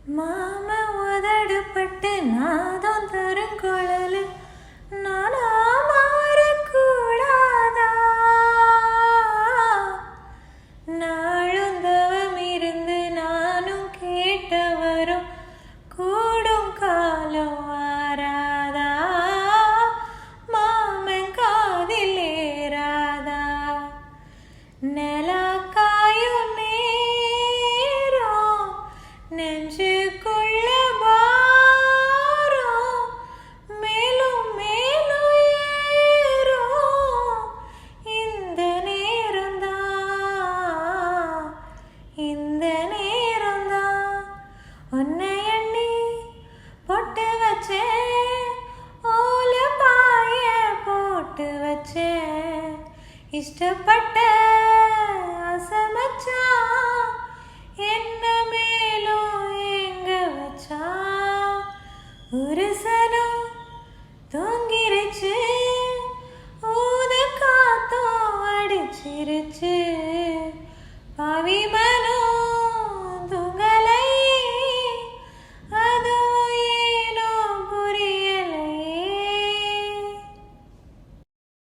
மாம உதடுப்பட்டு நாதம் தரும் குழலு நானா மாறக்கூடாதா? நாளும் தவம் இருந்து நானும் கேட்டவரும் கூடும் காலம் வாராதா? மாமன் காதில் ஏறாதா? நிலா காயும் நேரம் நெஞ்சுக்குள்ள பாரம் மேலும் மேலும் ஏறும் இந்த நேரம்தான், இந்த நேரம்தான். உன்னை எண்ணி பொட்டு வச்சேன், ஓல பாய போட்டு வச்சேன், இஷ்டப்பட்ட அசமச்சான் என்ன மேலும் எங்க வச்சான். ஒரு சனம் தூங்கிருச்சு, ஊத காத்தும் அடிச்சிருச்சு, பாவி மனம்